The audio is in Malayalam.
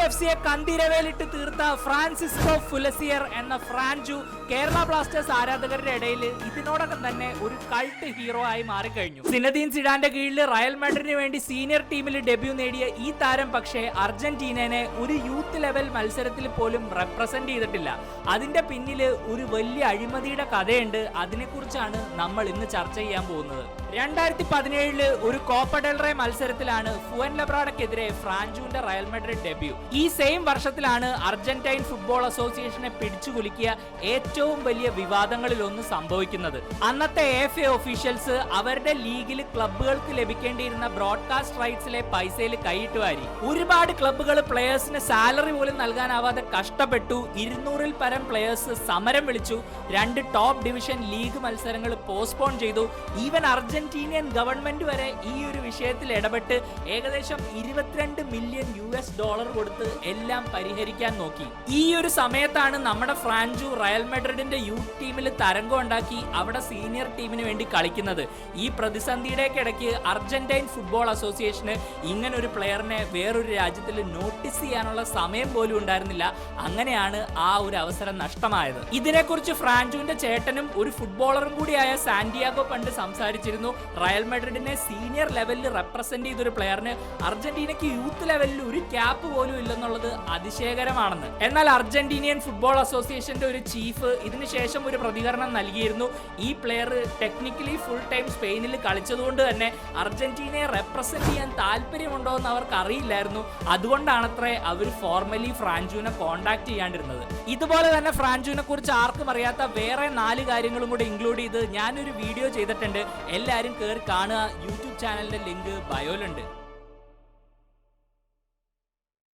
എഫ്സിയെ കന്തിരവേലിട്ട് തീർത്ത ഫ്രാൻസിസ്കോ ഫുലസിയർ എന്ന ഫ്രാഞ്ചു കേരള ബ്ലാസ്റ്റേഴ്സ് ആരാധകരുടെ ഇടയിൽ ഇതിനോടകം തന്നെ ഒരു കൾട്ട് ഹീറോ ആയി മാറിക്കഴിഞ്ഞു. സിനദീൻ സിഡാന്റെ കീഴിൽ റയൽ മാഡ്രിഡിന് വേണ്ടി സീനിയർ ടീമിൽ ഡെബ്യൂ നേടിയ ഈ താരം പക്ഷേ അർജന്റീനയെ ഒരു യൂത്ത് ലെവൽ മത്സരത്തിൽ പോലും റെപ്രസെന്റ് ചെയ്തിട്ടില്ല. അതിന്റെ പിന്നിൽ ഒരു വലിയ അഴിമതിയുടെ കഥയുണ്ട്. അതിനെക്കുറിച്ചാണ് നമ്മൾ ഇന്ന് ചർച്ച ചെയ്യാൻ പോകുന്നത്. 2017 ഒരു കോപ്പ ഡെൽ റേ മത്സരത്തിലാണ് ഫുവൻലബ്രാഡക്കെതിരെ ഫ്രാഞ്ചുവിന്റെ റയൽ മാഡ്രിഡ് ഡെബ്യൂ. ഈ സെയിം വർഷത്തിലാണ് അർജന്റൈൻ ഫുട്ബോൾ അസോസിയേഷനെ പിടിച്ചുകുലുക്കിയ ഏറ്റവും വലിയ വിവാദങ്ങളിൽ ഒന്ന് സംഭവിക്കുന്നത്. അന്നത്തെ FA ഒഫീഷ്യൽസ് അവരുടെ ലീഗിൽ ക്ലബ്ബുകൾക്ക് ലഭിക്കേണ്ടിയിരുന്ന ബ്രോഡ്കാസ്റ്റ് റൈറ്റ്സിലെ പൈസയിൽ കൈയിട്ട് വാരി. ഒരുപാട് ക്ലബ്ബുകൾ പ്ലെയേഴ്സിന് സാലറി പോലും നൽകാനാവാതെ കഷ്ടപ്പെട്ടു. 200-ൽ പരം പ്ലെയേഴ്സ് സമരം വിളിച്ചു. 2 ടോപ്പ് ഡിവിഷൻ ലീഗ് മത്സരങ്ങൾ പോസ്റ്റ്പോൺ ചെയ്തു. ഈവൻ അർജന്റീനിയൻ ഗവൺമെന്റ് വരെ ഈ ഒരു വിഷയത്തിൽ ഇടപെട്ട് ഏകദേശം $22 മില്യൺ കൊടുത്ത് എല്ലാം പരിഹരിക്കാൻ നോക്കി. ഈ ഒരു സമയത്താണ് നമ്മുടെ ഫ്രാഞ്ചു റയൽ മാഡ്രിഡിന്റെ യൂത്ത് ടീമിൽ തരംഗം ഉണ്ടാക്കി അവിടെ സീനിയർ ടീമിന് വേണ്ടി കളിക്കുന്നത്. ഈ പ്രതിസന്ധിയുടെ ഇടയ്ക്ക് അർജന്റൈൻ ഫുട്ബോൾ അസോസിയേഷന് ഇങ്ങനെ ഒരു പ്ലെയറിനെ വേറൊരു രാജ്യത്തിൽ നോട്ടീസ് ചെയ്യാനുള്ള സമയം പോലും ഉണ്ടായിരുന്നില്ല. അങ്ങനെയാണ് ആ ഒരു അവസരം നഷ്ടമായത്. ഇതിനെക്കുറിച്ച് ഫ്രാഞ്ചുവിന്റെ ചേട്ടനും ഒരു ഫുട്ബോളറും കൂടിയായ സാന്റിയാഗോ പണ്ട് സംസാരിച്ചിരുന്നു. റയൽ മാഡ്രിഡിനെ സീനിയർ ലെവലിൽ റെപ്രസെന്റ് ചെയ്തൊരു പ്ലെയറിന് അർജന്റീനയ്ക്ക് യൂത്ത് ലെവലിൽ ഒരു ക്യാപ്പ് പോലും ഇല്ലെന്നുള്ളത് അതിശയകരമാണെന്ന്. എന്നാൽ അർജന്റീനിയൻ ഫുട്ബോൾ അസോസിയേഷന്റെ ഒരു ചീഫ് ഇതിനുശേഷം ഒരു പ്രതികരണം നൽകിയിരുന്നു. ഈ പ്ലെയർ ടെക്നിക്കലി ഫുൾ ടൈം സ്പെയിനിൽ കളിച്ചതുകൊണ്ട് തന്നെ അർജന്റീനയെ റെപ്രസെന്റ് ചെയ്യാൻ താല്പര്യമുണ്ടോ എന്ന് അവർക്ക് അറിയില്ലായിരുന്നു. അതുകൊണ്ടാണത്രേ അവർ ഫോർമലി ഫ്രാഞ്ചുവിനെ കോൺടാക്ട് ചെയ്യാണ്ടിരുന്നത്. ഇതുപോലെ തന്നെ ഫ്രാഞ്ചുവിനെ കുറിച്ച് ആർക്കും അറിയാത്ത വേറെ 4 കാര്യങ്ങളും കൂടെ ഇൻക്ലൂഡ് ചെയ്ത് ഞാനൊരു വീഡിയോ ചെയ്തിട്ടുണ്ട്. എല്ലാവരും കയറി കാണുക. യൂട്യൂബ് ചാനലിന്റെ ലിങ്ക് ബയോയിലുണ്ട്.